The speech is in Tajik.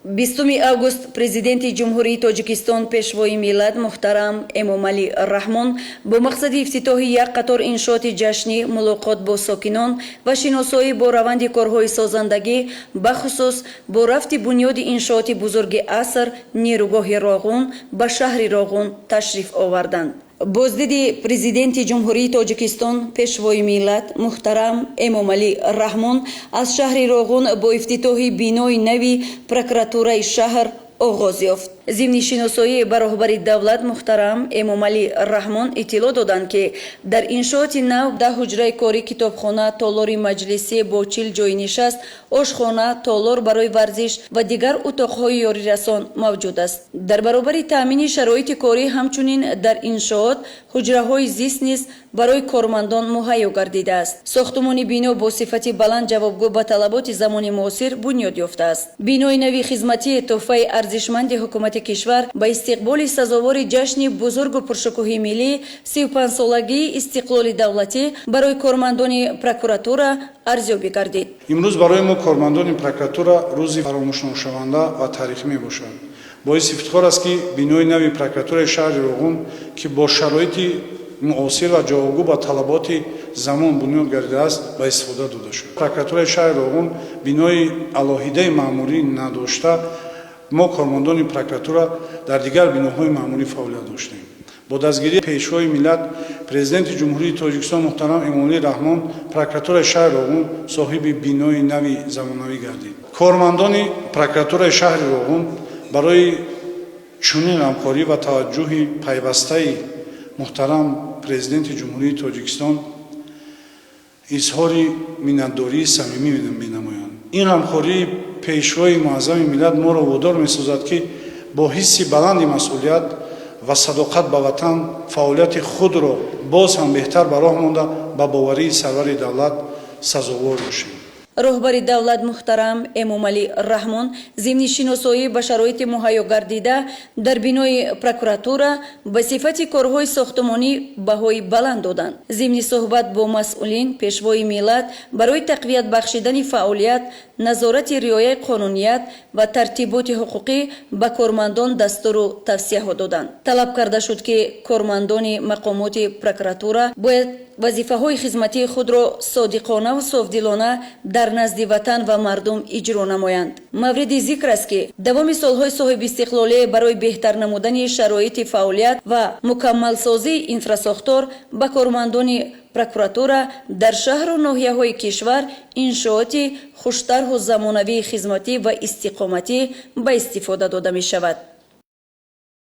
20 август президенти ҷумҳурии Тоҷикистон пешвои миллат муҳтарам Эмомалӣ Раҳмон бо мақсади ифтитоҳи як қатор иншооти ҷашнӣ мулоқот бо сокинон ва шиносоӣ бо раванди корҳои созандагӣ бахусус бо рафти бунёди иншооти бузурги аср нерӯгоҳи Роғун ба шаҳри Роғун ташриф оварданд. боздиди президенти ҷумҳурии Тоҷикистон пешвои миллат муҳтарам Эмомалӣ Раҳмон аз шаҳри Роғун бо ифтитоҳи бинои нави прокуратураи шаҳр оғоз ёфт. зимни шиносоӣ ба роҳбари давлат муҳтарам Эмомалӣ Раҳмон иттилоъ доданд ки дар иншооти нав 10 ҳуҷраи кори китобхона, толори маҷлисӣ бо 40 ҷойи нишаст, ошхона, толор барои варзиш ва дигар утоқҳои ёрирасон мавҷуд аст. дар баробари таъмини шароити корӣ ҳамчунин дар иншоот ҳуҷраҳои зист низ барои кормандон муҳайё гардидааст. сохтумони бино бо сифати баланд ҷавобгӯ ба талаботи замони муосир бунёд ёфтааст. бинои нави хизматӣ тӯҳфаи арзишманди ҳукумати кишвар ба истиқболи сазовори ҷашни бузургу пуршукӯҳи миллӣ 35-солагии истиқлоли давлатӣ барои кормандони прокуратура арзёбӣ гардид. имрӯз барои мо кормандони прокуратура рӯзи фаромӯшношаванда ва таърихӣ мебошад. боиси ифтихор аст ки бинои нави прокуратураи шаҳри Роғун ки бо шароити муосир ва ҷавобгӯ ба талаботи замон бунёд гардидааст ба истифода дода шуд. прокуратураи шаҳри Роғун бинои алоҳидаи маъмурӣ надошта, мо кормандони прокуратура дар дигар биноҳои маъмурӣ фаъолият доштем. бо дастгирии пешвои миллат президенти ҷумҳурии Тоҷикистон муҳтарам Эмомалӣ Раҳмон прокуратураи шаҳри Роғун соҳиби бинои нави замонавӣ гардид. кормандони прокуратураи шаҳри Роғун барои чунин ғамхорӣ ва таваҷҷӯҳи пайвастаи муҳтарам президенти ҷумҳурии Тоҷикистон изҳори миннатдории самимӣ менамоянд. ин ғамхории пешвои муаззами миллат моро водор месозад ки бо ҳисси баланди масъулият ва садоқат ба ватан фаъолияти худро боз ҳам беҳтар ба роҳ монда ба боварии сарвари давлат сазовор бошем. роҳбари давлат муҳтарам Эмомалӣ Раҳмон зимни шиносоӣ ба шароити муҳайё гардида дар бинои прокуратура ба сифати корҳои сохтумонӣ баҳои баланд доданд. зимни суҳбат бо масъулин пешвои миллат барои тақвият бахшидани фаъолият, назорати риояи қонуният ва тартиботи ҳуқуқӣ ба кормандон дастуру тавсияҳо доданд. талаб карда шуд ки кормандони мақомоти прокуратура бояд вазифаҳои хизматии худро содиқона ва софдилона дар назди ватан ва мардум иҷро намоянд. мавриди зикр аст ки давоми солҳои соҳиби истиқлолӣ барои беҳтар намудани шароити фаъолият ва мукаммалсозии инфрасохтор ба кормандони прокуратура дар шаҳру ноҳияҳои кишвар иншооти хуштарҳу замонавии хизматӣ ва истиқоматӣ ба истифода дода мешавад.